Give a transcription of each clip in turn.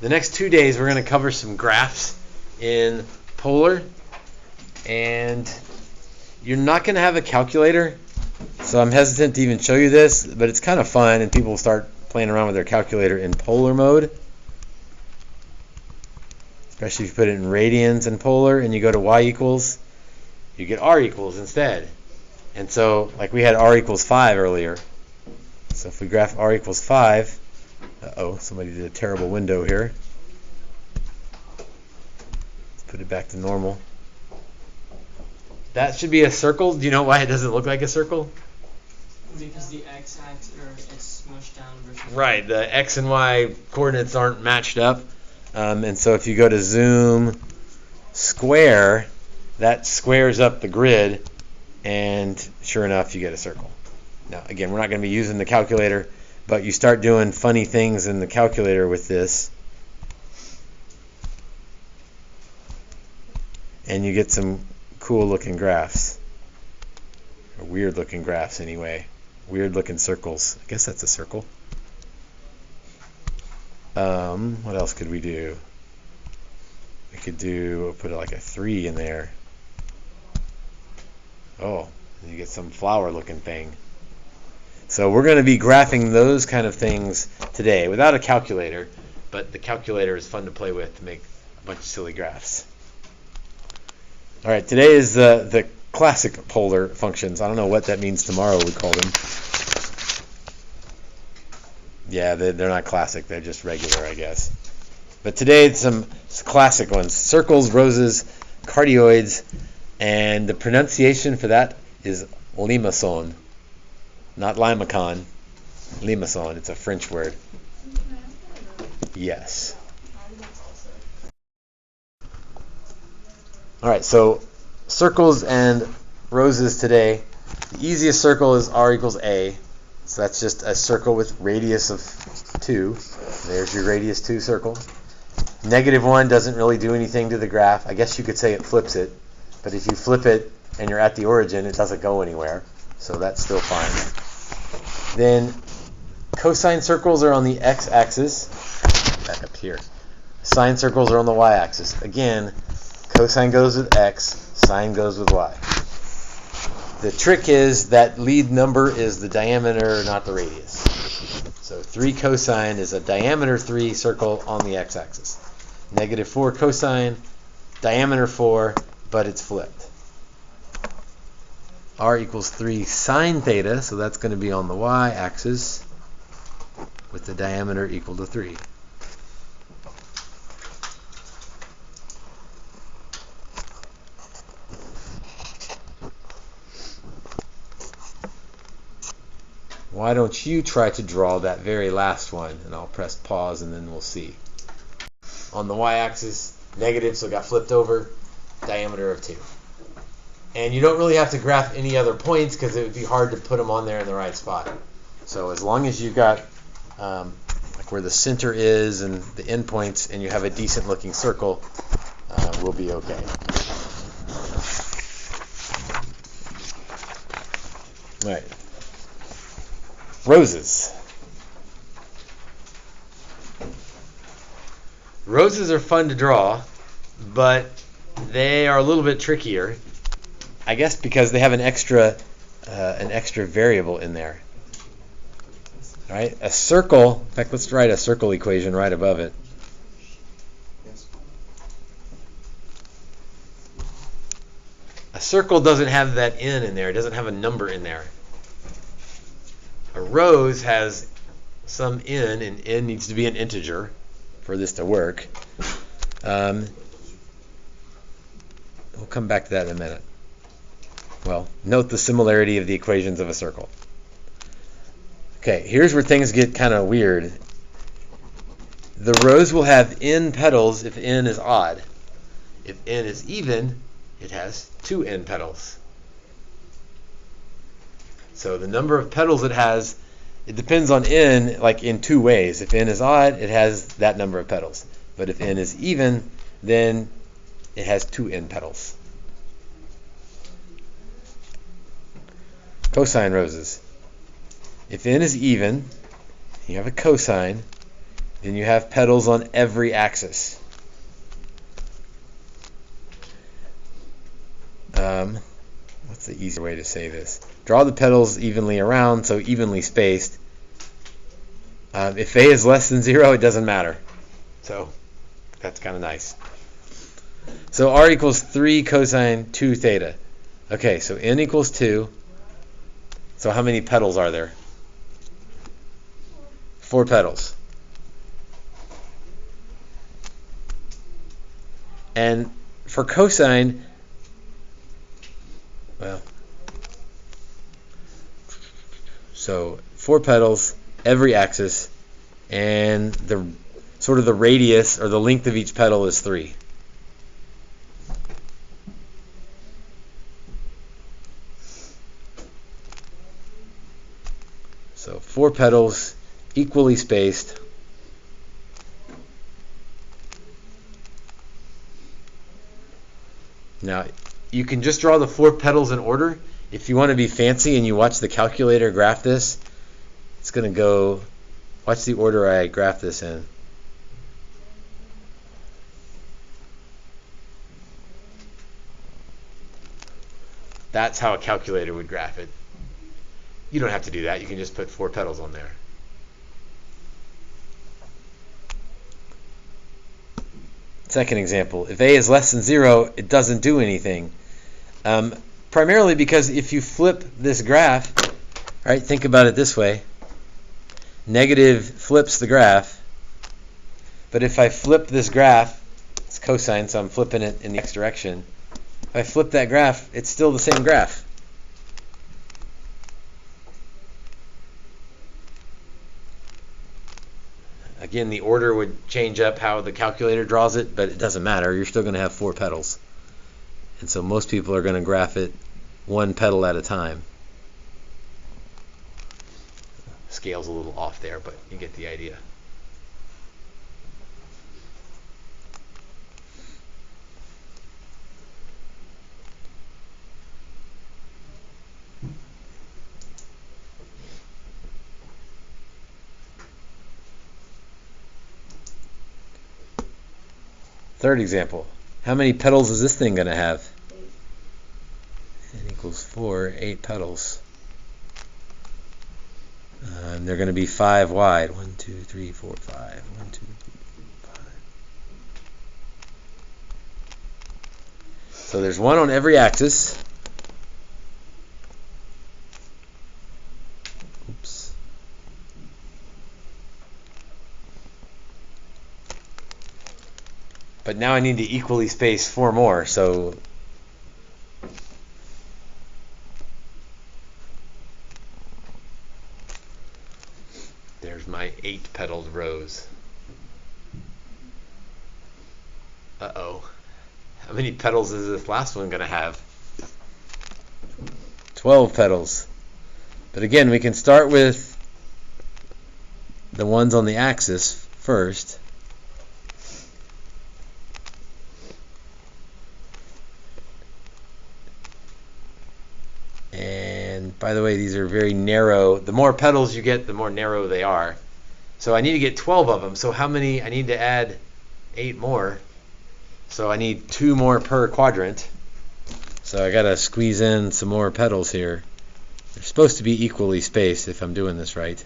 The next 2 days we're going to cover some graphs in Polar, and you're not going to have a calculator, so I'm hesitant to even show you this, but it's kind of fun, and people will start playing around with their calculator in Polar mode, especially if you put it in radians in Polar and you go to y equals, you get r equals instead. And so, like we had r equals 5 earlier. So if we graph r equals 5, somebody did a terrible window here. Let's put it back to normal. That should be a circle. Do you know why it doesn't look like a circle? Because the x-axis is smushed down versus Right, the x and y coordinates aren't matched up. And so if you go to zoom square, that squares up the grid, and sure enough, you get a circle. Now, again, we're not going to be using the calculator, but you start doing funny things in the calculator with this, and you get some cool looking graphs, or weird looking graphs anyway, weird looking circles. I guess that's a circle. What else could we do? We could put like a 3 in there. Oh, you get some flower looking thing. So we're going to be graphing those kind of things today without a calculator, but the calculator is fun to play with to make a bunch of silly graphs. All right, today is the classic polar functions. I don't know what that means tomorrow, we call them. Yeah, they're not classic, they're just regular, I guess. But today, some classic ones: circles, roses, cardioids, and the pronunciation for that is limaçon. Not limacon, limaçon. It's a French word. Yes. All right, so circles and roses today. The easiest circle is r equals a. So that's just a circle with radius of 2. There's your radius 2 circle. -1 doesn't really do anything to the graph. I guess you could say it flips it, but if you flip it and you're at the origin, it doesn't go anywhere. So that's still fine. Then cosine circles are on the x-axis. Back up here. Sine circles are on the y-axis. Again, cosine goes with x, sine goes with y. The trick is that lead number is the diameter, not the radius. So 3 cosine is a diameter 3 circle on the x-axis. -4 cosine, diameter 4, but it's flipped. R equals 3 sine theta, so that's going to be on the y-axis with the diameter equal to 3. Why don't you try to draw that very last one, and I'll press pause and then we'll see. On the y-axis, negative, so it got flipped over, diameter of 2. And you don't really have to graph any other points because it would be hard to put them on there in the right spot. So as long as you've got like where the center is and the endpoints, and you have a decent looking circle, we'll be okay. All right. Roses. Roses are fun to draw, but they are a little bit trickier, I guess, because they have an extra variable in there. All right, a circle. In fact, let's write a circle equation right above it. A circle doesn't have that n in there. It doesn't have a number in there. A rose has some n, and n needs to be an integer for this to work. We'll come back to that in a minute. Well, note the similarity of the equations of a circle. Okay, here's where things get kind of weird. The rose will have n petals if n is odd. If n is even, it has 2 n petals. So the number of petals it has, it depends on n like in 2 ways. If n is odd, it has that number of petals. But if n is even, then it has 2 n petals. Cosine roses. If n is even, you have a cosine. Then you have petals on every axis. What's the easier way to say this? Draw the petals evenly around, so evenly spaced. If A is less than 0, it doesn't matter. So that's kind of nice. So R equals 3 cosine 2 theta. Okay, so N equals 2. So how many petals are there? 4 petals. And for cosine, well, so 4 petals, every axis, and the sort of the radius or the length of each petal is 3. So 4 petals, equally spaced. Now, you can just draw the 4 petals in order. If you want to be fancy and you watch the calculator graph this, it's going to go, watch the order I graph this in. That's how a calculator would graph it. You don't have to do that. You can just put 4 petals on there. Second example, if A is less than 0, it doesn't do anything. Primarily because if you flip this graph, right, think about it this way. Negative flips the graph, but if I flip this graph, it's cosine, so I'm flipping it in the x direction. If I flip that graph, it's still the same graph. Again, the order would change up how the calculator draws it, but it doesn't matter. You're still going to have 4 petals. And so most people are going to graph it 1 petal at a time. Scale's a little off there, but you get the idea. Third example. How many petals is this thing going to have? N equals 4, 8 petals. And they're going to be 5 wide. 1, 2, 3, 4, 5. 1, 2, 3, 4, 5. So there's 1 on every axis. Oops. But now I need to equally space 4 more, so there's my 8-petaled rose. Uh-oh. How many petals is this last one going to have? 12 petals. But again, we can start with the ones on the axis first. And by the way, these are very narrow. The more petals you get, the more narrow they are. So I need to get 12 of them. So how many? I need to add 8 more. So I need 2 more per quadrant. So I got to squeeze in some more petals here. They're supposed to be equally spaced if I'm doing this right.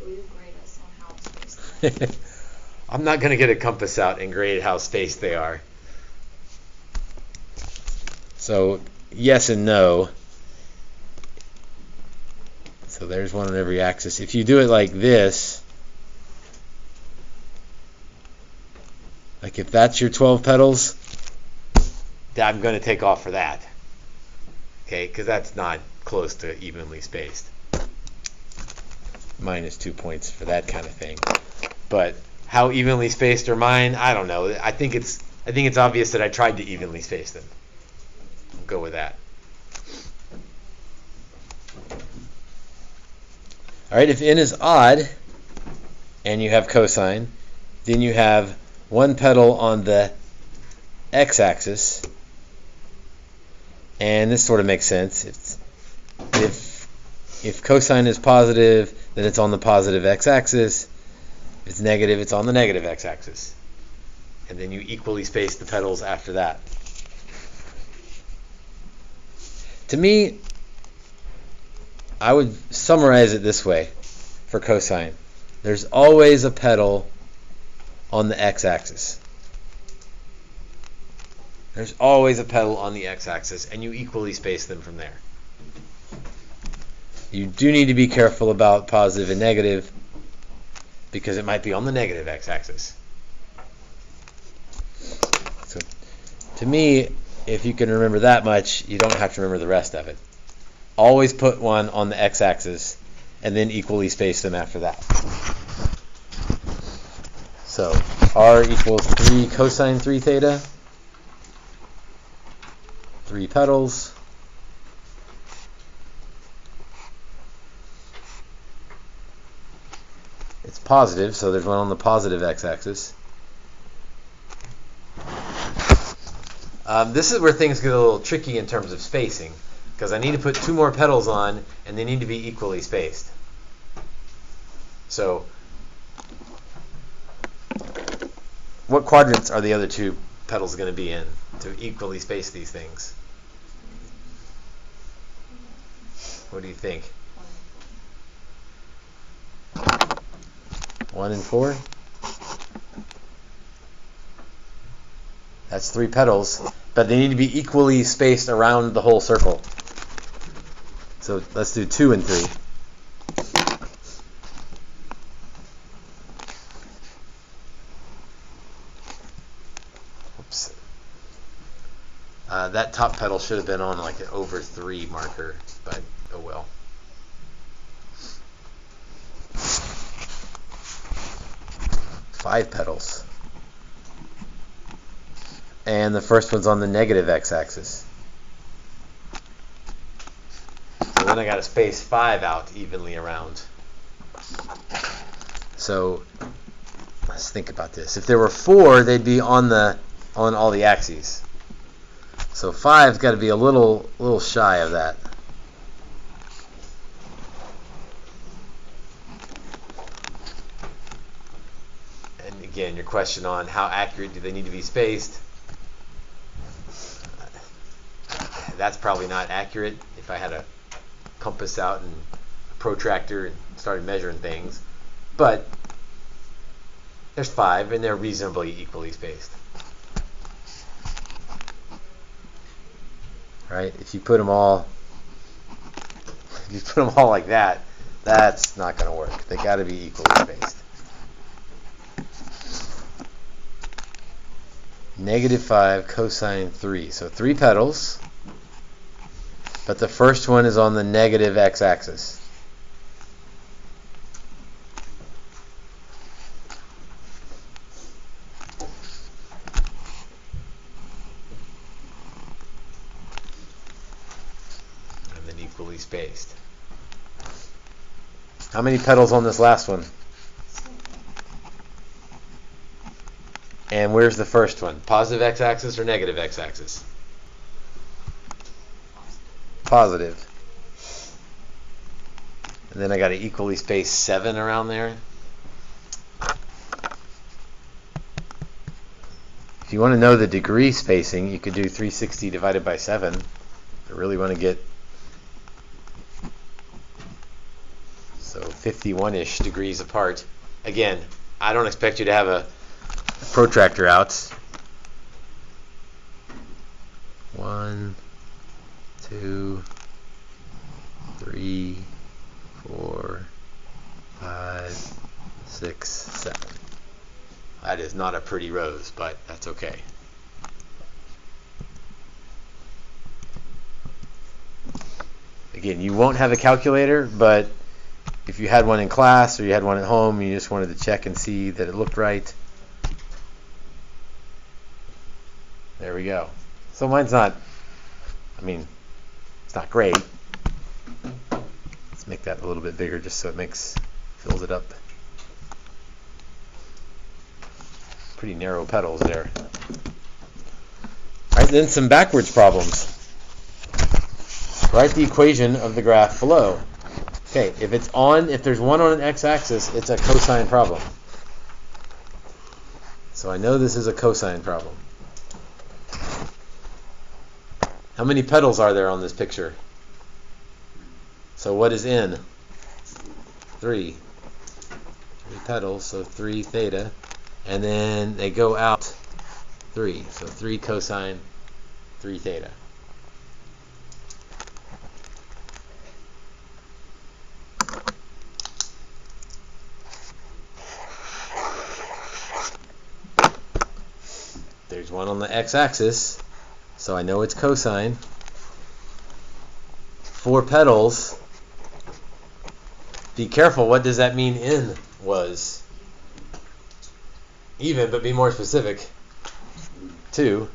Will you grade us on how spaced they are? I'm not going to get a compass out and grade how spaced they are. So yes and no. So there's 1 on every axis. If you do it like this, like if that's your 12 petals, I'm going to take off for that. Okay, because that's not close to evenly spaced. Minus 2 points for that kind of thing. But how evenly spaced are mine? I don't know. I think it's obvious that I tried to evenly space them. I'll go with that. All right, if n is odd and you have cosine, then you have 1 petal on the x-axis, and this sort of makes sense. If If cosine is positive, then it's on the positive x-axis. If it's negative, it's on the negative x-axis. And then you equally space the petals after that. To me, I would summarize it this way for cosine. There's always a petal on the x-axis. There's always a petal on the x-axis, and you equally space them from there. You do need to be careful about positive and negative because it might be on the negative x-axis. So, to me, if you can remember that much, you don't have to remember the rest of it. Always put one on the x-axis and then equally space them after that. So, r equals 3 cosine 3 theta. 3 petals. It's positive, so there's one on the positive x-axis. This is where things get a little tricky in terms of spacing, because I need to put 2 more petals on, and they need to be equally spaced. So, what quadrants are the other 2 petals going to be in to equally space these things? What do you think? 1 and 4? That's 3 petals, but they need to be equally spaced around the whole circle. So let's do 2 and 3. Oops. That top petal should have been on like an over 3 marker, but oh well. Five petals. And the first one's on the negative x-axis. So then I got to space 5 out evenly around. So let's think about this. If there were 4, they'd be on all the axes. So 5's got to be a little shy of that. And again, your question on how accurate do they need to be spaced? That's probably not accurate. If I had a compass out and a protractor and started measuring things, but there's 5 and they're reasonably equally spaced. Right? If you put them all like that, that's not going to work. They got to be equally spaced. -5 cosine 3. So 3 petals. But the first one is on the negative x-axis. And then equally spaced. How many petals on this last one? And where's the first one? Positive x-axis or negative x-axis? Positive. And then I got to equally space 7 around there. If you want to know the degree spacing, you could do 360 divided by 7. If you really want to get 51-ish degrees apart. Again, I don't expect you to have a protractor out. 1, 2, 3, 4, 5, 6, 7. That is not a pretty rose, but that's okay. Again, you won't have a calculator, but if you had one in class or you had one at home and you just wanted to check and see that it looked right, there we go. So mine's not, it's not great. Let's make that a little bit bigger just so it fills it up. Pretty narrow petals there. All right, then some backwards problems. Write the equation of the graph below. Okay, if there's one on an x-axis, it's a cosine problem. So I know this is a cosine problem. How many petals are there on this picture? So what is n? 3. 3 petals, so 3 theta. And then they go out 3. So 3 cosine 3 theta. There's one on the x-axis, so I know it's cosine. 4 petals. Be careful, what does that mean n was? Even, but be more specific. 2.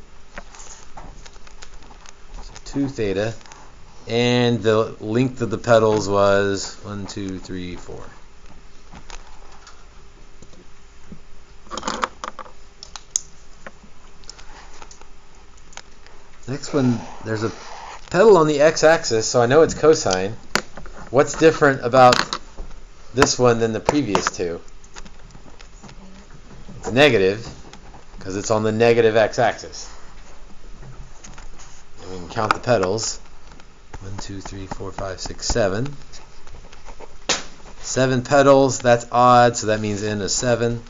So 2 theta. And the length of the petals was 1, 2, 3, 4. Next one, there's a petal on the x-axis, so I know it's cosine. What's different about this one than the previous two? It's negative, because it's on the negative x-axis. And we can count the petals. 1, 2, 3, 4, 5, 6, 7. 7 petals, that's odd, so that means n is 7.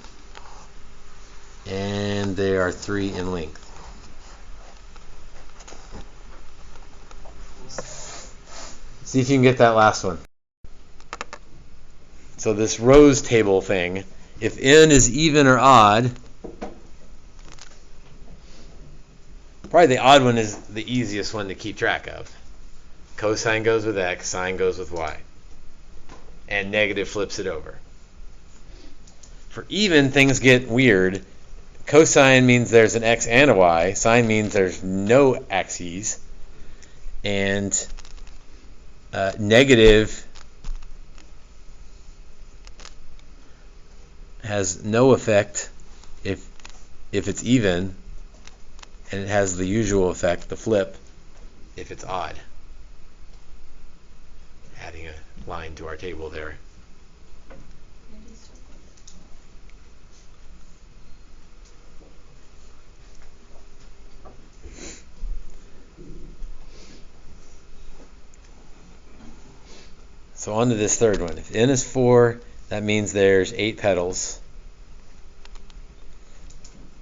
And they are 3 in length. See if you can get that last one. So this rows table thing, if n is even or odd, probably the odd one is the easiest one to keep track of. Cosine goes with x, sine goes with y. And negative flips it over. For even, things get weird. Cosine means there's an x and a y. Sine means there's no axes. And negative has no effect if it's even, and it has the usual effect, the flip, if it's odd. Adding a line to our table there. So on to this third one. If n is 4, that means there's 8 petals.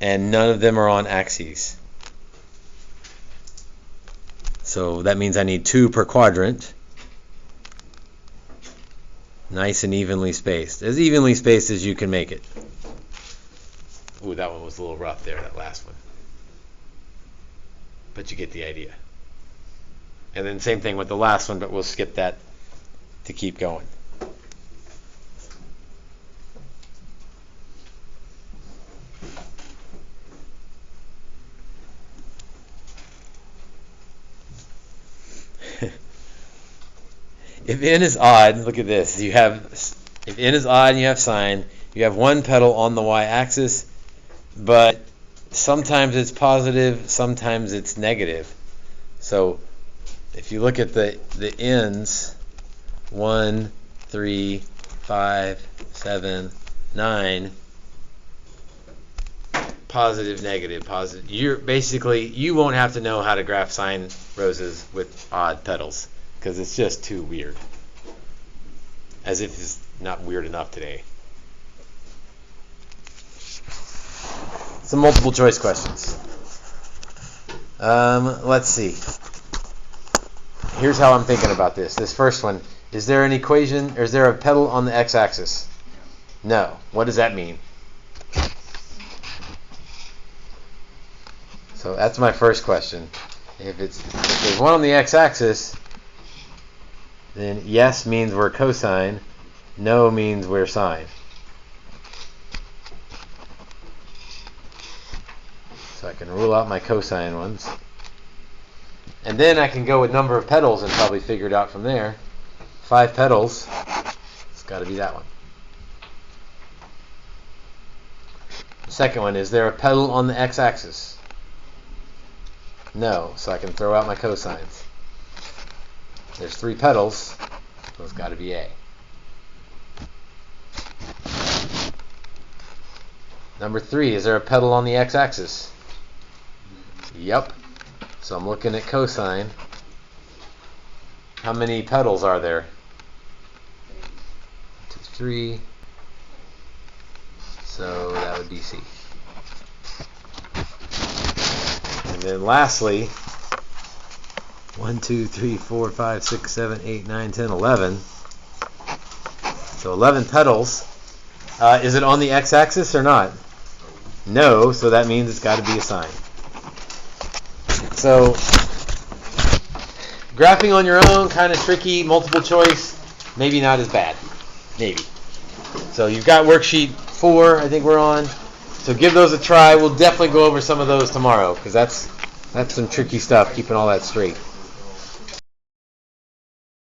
And none of them are on axes. So that means I need 2 per quadrant. Nice and evenly spaced. As evenly spaced as you can make it. Ooh, that one was a little rough there, that last one. But you get the idea. And then same thing with the last one, but we'll skip that to keep going. If n is odd, look at this. If n is odd and you have sine, you have 1 petal on the y-axis, but sometimes it's positive, sometimes it's negative. So if you look at the ends, 1, 3, 5, 7, 9, positive, negative, positive. You won't have to know how to graph sine roses with odd petals, because it's just too weird. As if it's not weird enough today. Some multiple choice questions. Let's see. Here's how I'm thinking about this. This first one. Is there an equation, or is there a petal on the x-axis? No. What does that mean? So that's my first question. If there's one on the x-axis, then yes means we're cosine, no means we're sine. So I can rule out my cosine ones. And then I can go with number of petals and probably figure it out from there. 5 petals, it's got to be that one. The second one, is there a petal on the x-axis? No, so I can throw out my cosines. There's 3 petals, So it's got to be A. Number 3, is there a pedal on the x-axis? Yep. So I'm looking at cosine. How many pedals are there? 1, 2, 3. So that would be C. And then lastly, 1, 2, 3, 4, 5, 6, 7, 8, 9, 10, 11. So 11 pedals. Is it on the x-axis or not? No, so that means it's got to be a sine. So graphing on your own, kind of tricky. Multiple choice, maybe not as bad. Maybe. So you've got worksheet 4, I think we're on. So give those a try. We'll definitely go over some of those tomorrow because that's some tricky stuff, keeping all that straight.